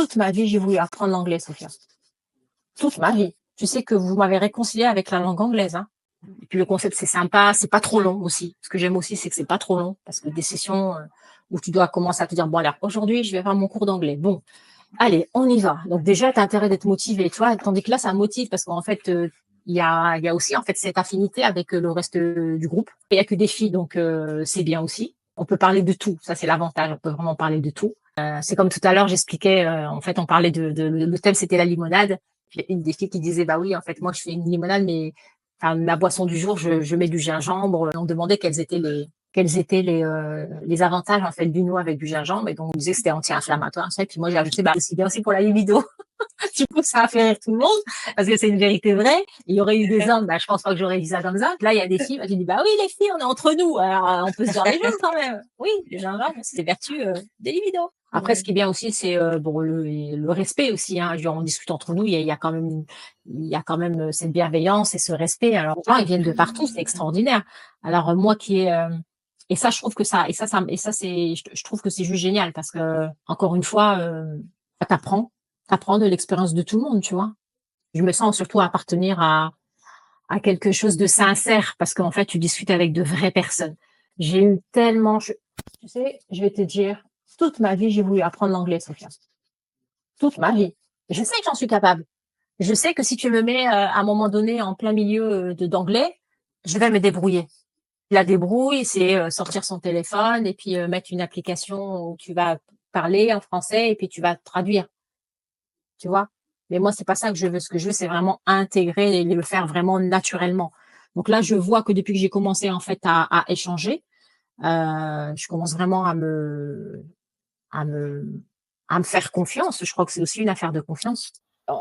Toute ma vie, j'ai voulu apprendre l'anglais, Sophia. Toute ma vie. Tu sais que vous m'avez réconcilié avec la langue anglaise, hein. Et puis le concept, c'est sympa, c'est pas trop long aussi. Ce que j'aime aussi, c'est que c'est pas trop long, parce que des sessions où tu dois commencer à te dire, bon, alors aujourd'hui, je vais faire mon cours d'anglais. Bon, allez, on y va. Donc déjà, tu as intérêt d'être motivé, tu vois, tandis que là, ça motive, parce qu'en fait, il y a aussi en fait cette affinité avec le reste du groupe. Il y a que des filles, donc c'est bien aussi. On peut parler de tout, ça c'est l'avantage, on peut vraiment parler de tout. C'est comme tout à l'heure, j'expliquais, en fait, on parlait le thème, c'était la limonade. Puis il y a une des filles qui disait, bah oui, en fait, moi, je fais une limonade, mais enfin, ma boisson du jour, je mets du gingembre. On demandait quels étaient les avantages, en fait, du noix avec du gingembre. Et donc, on disait que c'était anti-inflammatoire, ça. Et puis moi, j'ai ajouté, bah, c'est bien aussi pour la libido. Du coup, ça a fait rire tout le monde, parce que c'est une vérité vraie. Il y aurait eu des hommes, bah, je pense pas que j'aurais dit ça comme ça. Là, il y a des filles, bah, j'ai dit, bah oui, les filles, on est entre nous. Alors, on peut se dire les choses quand même. Oui, le gingembre, c'est des vertus des libidos. Après, ce qui est bien aussi, c'est bon le respect aussi. Hein. Genre, on discute entre nous, il y a quand même, cette bienveillance et ce respect. Alors, les gens, ils viennent de partout, c'est extraordinaire. Alors, moi qui ai et ça, je trouve que je trouve que c'est juste génial parce que encore une fois, t'apprends de l'expérience de tout le monde, tu vois. Je me sens surtout appartenir à quelque chose de sincère parce qu'en fait, tu discutes avec de vraies personnes. J'ai eu tellement, tu sais, je vais te dire, toute ma vie, j'ai voulu apprendre l'anglais, Sophia. Toute ma vie. Je sais que j'en suis capable. Je sais que si tu me mets à un moment donné en plein milieu d'anglais, je vais me débrouiller. La débrouille, c'est sortir son téléphone et puis mettre une application où tu vas parler en français et puis tu vas traduire, tu vois. Mais moi, c'est pas ça que je veux. Ce que je veux, c'est vraiment intégrer et le faire vraiment naturellement. Donc là, je vois que depuis que j'ai commencé en fait à échanger, je commence vraiment à me, à me faire confiance. Je crois que c'est aussi une affaire de confiance.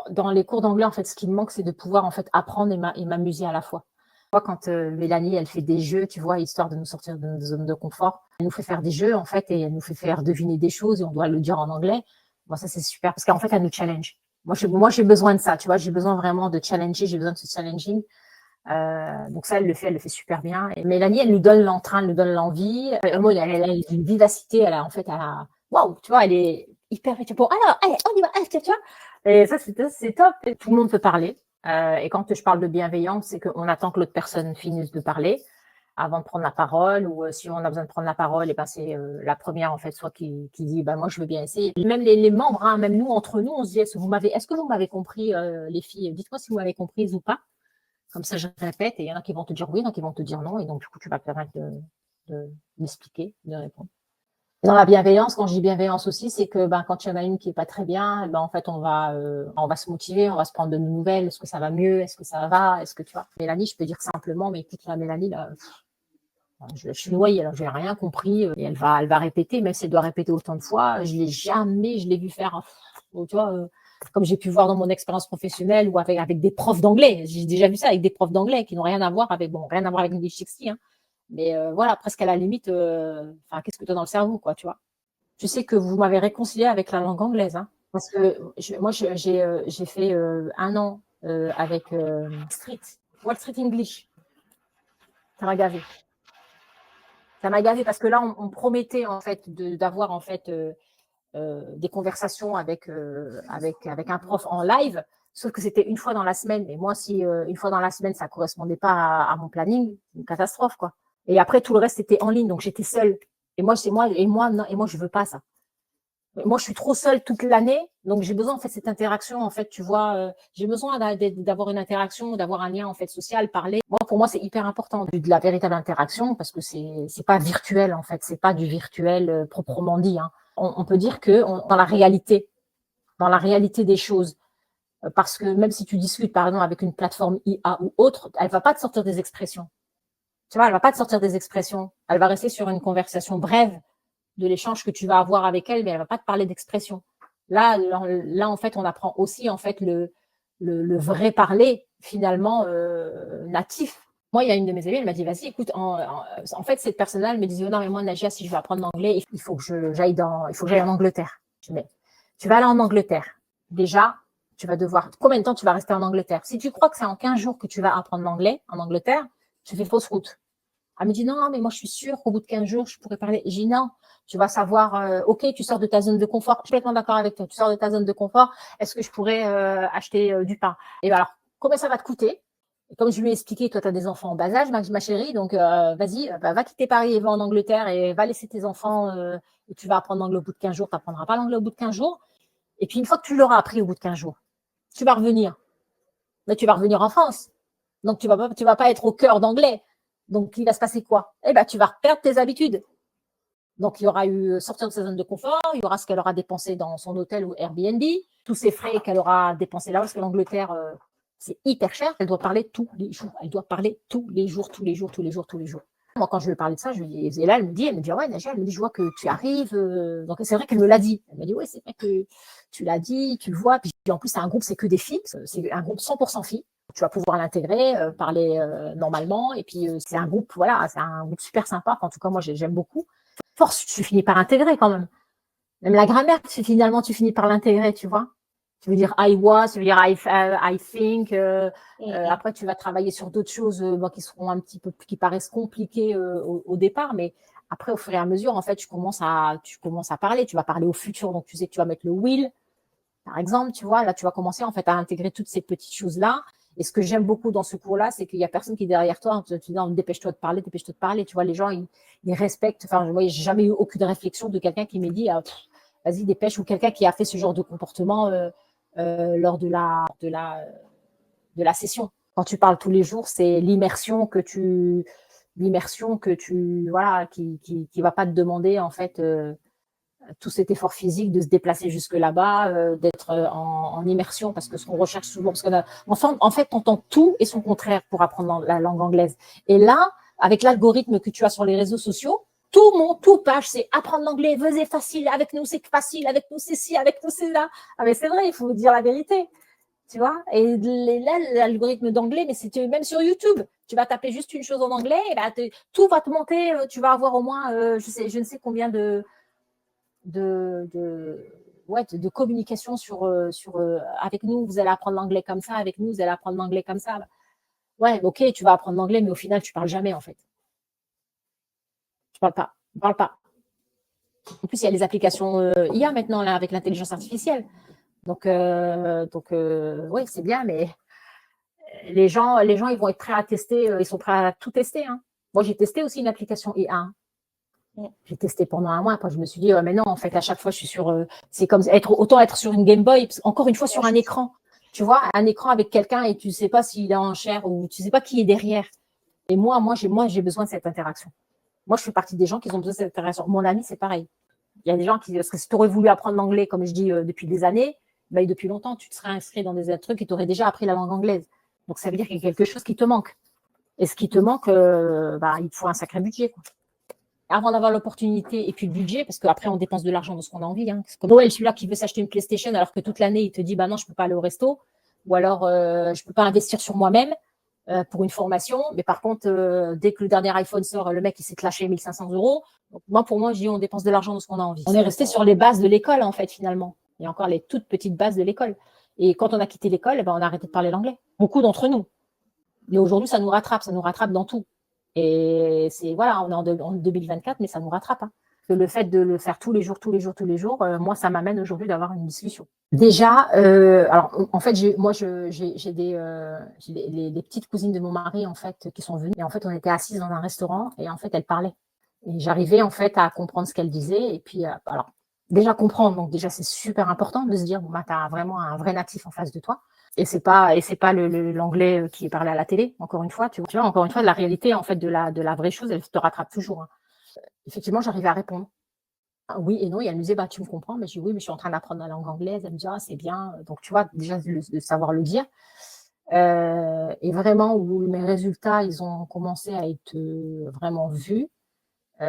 Dans les cours d'anglais, en fait, ce qui me manque, c'est de pouvoir en fait apprendre et m'amuser à la fois. Tu vois, quand Mélanie, elle fait des jeux, tu vois, histoire de nous sortir de notre zone de confort, elle nous fait faire des jeux, en fait, et elle nous fait faire deviner des choses et on doit le dire en anglais. Bon, ça, c'est super parce qu'en fait, elle nous challenge. Moi, j'ai besoin de ça, tu vois, j'ai besoin vraiment de challenger, j'ai besoin de ce challenging. Donc ça, elle le fait super bien. Et Mélanie, elle nous donne l'entrain, elle nous donne l'envie. Moi, elle a une vivacité, waouh, tu vois, elle est hyper, bon, alors, allez, on y va, allez, tu vois. Et ça, c'est top. Et tout le monde peut parler. Et quand je parle de bienveillance, c'est qu'on attend que l'autre personne finisse de parler avant de prendre la parole, ou si on a besoin de prendre la parole, et ben c'est la première en fait, soit qui dit, bah moi je veux bien essayer. Même les membres, hein, même nous entre nous, on se dit, est-ce que vous m'avez compris, les filles? Dites-moi si vous m'avez comprise ou pas. Comme ça, je répète, et il y en a qui vont te dire oui, il y en a qui vont te dire non, et donc du coup, tu vas te permettre d'expliquer, de répondre. Dans la bienveillance, quand je dis bienveillance aussi, c'est que quand il y en a une qui est pas très bien, en fait, on va se motiver, on va se prendre de nos nouvelles. Est-ce que ça va mieux? Est-ce que ça va? Est-ce que tu vois? Mélanie, je peux dire simplement, mais écoute, la Mélanie, là, je suis noyée, alors j'ai rien compris, et elle va répéter, même si elle doit répéter autant de fois. Je l'ai vu faire, tu vois, comme j'ai pu voir dans mon expérience professionnelle ou avec des profs d'anglais. J'ai déjà vu ça avec des profs d'anglais qui n'ont rien à voir avec English 60, hein. Mais voilà, presque à la limite, qu'est-ce que tu as dans le cerveau, quoi, tu vois. Tu sais que vous m'avez réconcilié avec la langue anglaise, hein, parce que j'ai fait 1 an avec Wall Street English. Ça m'a gavé. Ça m'a gavé parce que là, on promettait en fait d'avoir en fait des conversations avec un prof en live, sauf que c'était une fois dans la semaine. Et moi, si une fois dans la semaine, ça correspondait pas à mon planning, c'est une catastrophe, quoi. Et après, tout le reste était en ligne, donc j'étais seule. Et moi, non, et moi, je veux pas ça. Moi, je suis trop seule toute l'année, donc j'ai besoin en fait cette interaction. En fait, tu vois, j'ai besoin d'avoir une interaction, d'avoir un lien en fait social, parler. Pour moi, c'est hyper important de la véritable interaction parce que c'est pas virtuel en fait, c'est pas du virtuel proprement dit, hein. On peut dire que dans la réalité des choses, parce que même si tu discutes par exemple avec une plateforme IA ou autre, elle va pas te sortir des expressions. Tu vois, elle va pas te sortir des expressions. Elle va rester sur une conversation brève de l'échange que tu vas avoir avec elle, mais elle va pas te parler d'expression. Là, en fait, on apprend aussi en fait le vrai parler finalement natif. Moi, il y a une de mes amies, elle m'a dit, vas-y, écoute, en fait, cette personne-là, elle me disait, oh non, mais moi, Nagia, si je veux apprendre l'anglais, il faut que j'aille en Angleterre. Je dis, mais tu vas aller en Angleterre. Déjà, tu vas devoir, combien de temps tu vas rester en Angleterre? Si tu crois que c'est en 15 jours que tu vas apprendre l'anglais en Angleterre, tu fais fausse route. Elle me dit, non, mais moi, je suis sûre qu'au bout de 15 jours, je pourrais parler. J'ai dit, non, tu vas savoir, OK, tu sors de ta zone de confort. Je suis complètement d'accord avec toi. Tu sors de ta zone de confort. Est-ce que je pourrais acheter du pain? Et ben alors, combien ça va te coûter? Et comme je lui ai expliqué, toi, tu as des enfants en bas âge, ma chérie, donc vas-y, va quitter Paris et va en Angleterre et va laisser tes enfants et tu vas apprendre l'anglais au bout de 15 jours. Tu n'apprendras pas l'anglais au bout de 15 jours. Et puis, une fois que tu l'auras appris au bout de 15 jours, tu vas revenir. Mais tu vas revenir en France. Donc, tu vas pas être au cœur d'anglais. Donc, il va se passer quoi? Eh ben, tu vas perdre tes habitudes. Donc, il y aura eu sortir de sa zone de confort, il y aura ce qu'elle aura dépensé dans son hôtel ou Airbnb, tous ces frais qu'elle aura dépensés là, parce que l'Angleterre, c'est hyper cher. Elle doit parler tous les jours. Elle doit parler tous les jours, tous les jours, tous les jours, tous les jours. Moi, quand je lui parlais de ça, je lui dis, et là, elle me dit, ouais, Nadia, elle me dit, je vois que tu arrives. Donc, c'est vrai qu'elle me l'a dit. Elle m'a dit, ouais, c'est vrai que tu l'as dit, tu le vois. Puis, en plus, c'est un groupe, c'est que des filles. C'est un groupe 100% filles. Tu vas pouvoir l'intégrer, parler normalement. Et puis, c'est un groupe, voilà, c'est un groupe super sympa. En tout cas, moi, j'aime beaucoup. Force, tu finis par intégrer quand même. Même la grammaire, finalement, tu finis par l'intégrer, tu vois. Tu veux dire I was, tu veux dire I think. Après, tu vas travailler sur d'autres choses qui seront un petit peu, qui paraissent compliquées au départ, mais après, au fur et à mesure, en fait, tu commences à parler. Tu vas parler au futur, donc tu sais que tu vas mettre le will, par exemple, tu vois. Là, tu vas commencer en fait à intégrer toutes ces petites choses-là. Et ce que j'aime beaucoup dans ce cours-là, c'est qu'il y a personne qui est derrière toi. Tu dis, dépêche-toi de parler, dépêche-toi de parler. Tu vois, les gens, ils respectent. Enfin, moi, j'ai jamais eu aucune réflexion de quelqu'un qui m'ait dit, vas-y, dépêche, ou quelqu'un qui a fait ce genre de comportement lors de la session. Quand tu parles tous les jours, c'est l'immersion que tu, voilà, qui va pas te demander en fait tout cet effort physique de se déplacer jusque là-bas, d'être en immersion, parce que ce qu'on recherche souvent, parce en fait, on entend tout et son contraire pour apprendre la langue anglaise. Et là, avec l'algorithme que tu as sur les réseaux sociaux, tout page, c'est apprendre l'anglais, vas-y, facile, avec nous c'est facile, avec nous c'est ci, avec nous c'est là. Ah mais c'est vrai, il faut dire la vérité, tu vois. Et là, l'algorithme d'anglais, mais c'est même sur YouTube, tu vas taper juste une chose en anglais, et là, tout va te monter, tu vas avoir au moins, je ne sais combien de communication sur avec nous, vous allez apprendre l'anglais comme ça, avec nous, vous allez apprendre l'anglais comme ça. Ouais, ok, tu vas apprendre l'anglais, mais au final, tu parles jamais en fait. Tu parles pas. Tu parles pas. En plus, il y a les applications IA maintenant là, avec l'intelligence artificielle. Donc ouais, c'est bien, mais les gens, ils vont être prêts à tester, ils sont prêts à tout tester. Hein. Moi, j'ai testé aussi une application IA. Hein. J'ai testé pendant un mois. Après, je me suis dit, mais non, en fait, à chaque fois, je suis sur. C'est comme autant être sur une Game Boy, encore une fois, sur un écran. Tu vois, un écran avec quelqu'un et tu sais pas s'il est en chair ou tu sais pas qui est derrière. Et moi, j'ai besoin de cette interaction. Moi, je fais partie des gens qui ont besoin de cette interaction. Mon ami, c'est pareil. Il y a des gens qui, parce que si tu aurais voulu apprendre l'anglais, comme je dis, depuis des années, depuis longtemps, tu te serais inscrit dans des trucs et tu aurais déjà appris la langue anglaise. Donc, ça veut dire qu'il y a quelque chose qui te manque. Et ce qui te manque, il te faut un sacré budget, quoi. Avant d'avoir l'opportunité et puis le budget, parce qu'après, on dépense de l'argent dans ce qu'on a envie. Hein. C'est comme Noël, celui-là qui veut s'acheter une PlayStation alors que toute l'année, il te dit, non, je peux pas aller au resto. Ou alors, je peux pas investir sur moi-même pour une formation. Mais par contre, dès que le dernier iPhone sort, le mec, il s'est lâché 1500 euros. Donc, pour moi, je dis, on dépense de l'argent dans ce qu'on a envie. On est resté sur les bases de l'école, en fait, finalement. Il y a encore les toutes petites bases de l'école. Et quand on a quitté l'école, on a arrêté de parler l'anglais. Beaucoup d'entre nous. Mais aujourd'hui, ça nous rattrape dans tout. Et c'est voilà, on est en 2024, mais ça nous rattrape. Hein. Le fait de le faire tous les jours, moi, ça m'amène aujourd'hui d'avoir une discussion. Déjà, alors en fait, j'ai des petites cousines de mon mari en fait qui sont venues. Et en fait, on était assises dans un restaurant et en fait, elles parlaient. Et j'arrivais en fait à comprendre ce qu'elles disaient. Et puis, alors déjà comprendre. Donc déjà, c'est super important de se dire, t'as vraiment un vrai natif en face de toi. Et c'est pas l'anglais qui est parlé à la télé, encore une fois, tu vois, encore une fois, la réalité, en fait, de la vraie chose, elle te rattrape toujours. Hein. Effectivement, j'arrivais à répondre. Ah, oui et non, et elle me disait, tu me comprends? Mais je dis, oui, mais je suis en train d'apprendre la langue anglaise. Elle me dit, c'est bien. Donc, tu vois, déjà, de savoir le dire. Et vraiment, où mes résultats, ils ont commencé à être vraiment vus.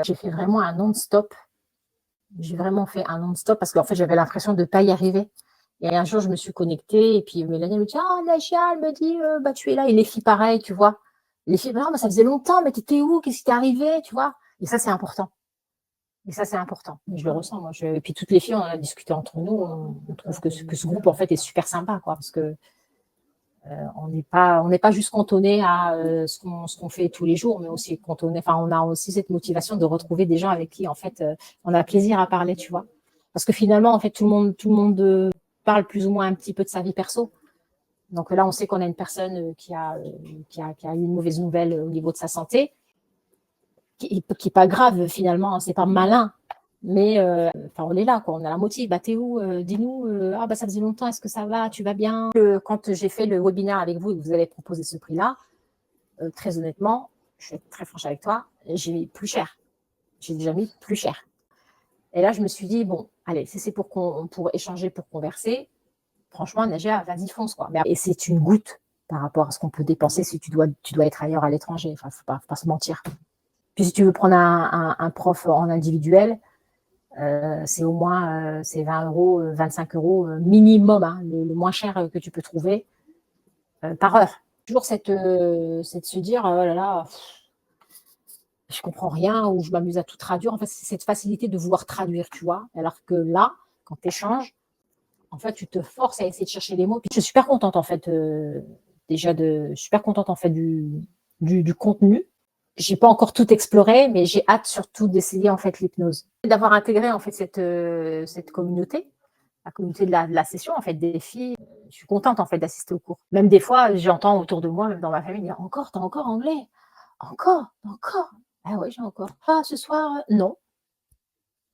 J'ai fait vraiment un non-stop. J'ai vraiment fait un non-stop parce qu'en fait, j'avais l'impression de ne pas y arriver. Et un jour, je me suis connectée et puis Mélanie me dit, Nadia, elle me dit, tu es là. Et les filles, pareil, tu vois. Les filles, non, mais ça faisait longtemps, mais t'étais où? Qu'est-ce qui t'est arrivé? Tu vois. Et ça, c'est important. Je le ressens, moi. Et puis toutes les filles, on a discuté entre nous. On trouve que ce groupe, en fait, est super sympa, quoi. Parce que On n'est pas juste cantonné à ce qu'on fait tous les jours, mais aussi cantonné. Enfin, on a aussi cette motivation de retrouver des gens avec qui, en fait, on a plaisir à parler, tu vois. Parce que finalement, en fait, tout le monde parle plus ou moins un petit peu de sa vie perso. Donc là, on sait qu'on a une personne qui a eu une mauvaise nouvelle au niveau de sa santé, qui est pas grave finalement, hein, c'est pas malin, mais enfin on est là, quoi, on a la motive. Bah t'es où? Dis-nous. Ah bah ça faisait longtemps. Est-ce que ça va? Tu vas bien? Quand j'ai fait le webinaire avec vous et que vous avez proposé ce prix-là, très honnêtement, je vais être très franche avec toi, j'ai mis plus cher. J'ai déjà mis plus cher. Et là, je me suis dit bon, allez, si c'est pour échanger, pour converser, franchement, Nadia, vas-y, fonce, quoi. Et c'est une goutte par rapport à ce qu'on peut dépenser si tu dois être ailleurs à l'étranger. Enfin, faut pas se mentir. Puis si tu veux prendre un prof en individuel, c'est au moins c'est 20 euros, 25 euros minimum, hein, le moins cher que tu peux trouver par heure. Toujours c'est de se dire, oh là là, je comprends rien ou je m'amuse à tout traduire. En fait, c'est cette facilité de vouloir traduire, tu vois. Alors que là, quand tu échanges, en fait, tu te forces à essayer de chercher les mots. Puis je suis super contente, en fait, je suis super contente, en fait, du contenu. J'ai pas encore tout exploré, mais j'ai hâte surtout d'essayer, en fait, l'hypnose. D'avoir intégré, en fait, cette communauté, la communauté de la session, en fait, des filles. Je suis contente, en fait, d'assister au cours. Même des fois, j'entends autour de moi, même dans ma famille, dire encore, t'as encore anglais? Encore? Encore? Ah ouais, j'ai encore. Ah, ce soir, non.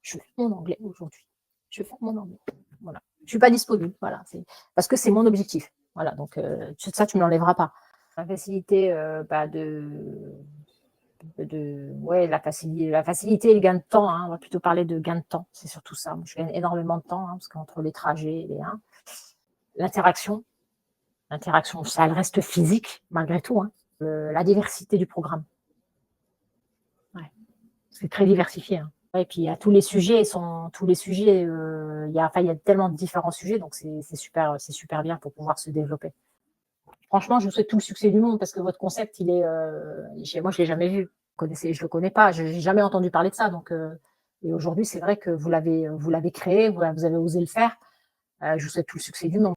Je fais mon anglais aujourd'hui. Je fais mon anglais. Voilà. Je suis pas disponible. Voilà. Parce que c'est mon objectif. Voilà. Donc, ça, tu me l'enlèveras pas. La facilité bah, ouais, la facilité et le gain de temps, hein. On va plutôt parler de gain de temps. C'est surtout ça. Moi, je gagne énormément de temps, hein, parce qu'entre les trajets et l'interaction, ça elle reste physique malgré tout, hein. La diversité du programme. Ouais. C'est très diversifié, hein. Et puis il y a tous les sujets il y a tellement de différents sujets, donc c'est super bien pour pouvoir se développer. Franchement, je vous souhaite tout le succès du monde parce que votre concept, il est, moi, je l'ai jamais vu. Je le connais pas, je n'ai jamais entendu parler de ça. Donc, et aujourd'hui, c'est vrai que vous l'avez créé, vous avez osé le faire. Je vous souhaite tout le succès du monde.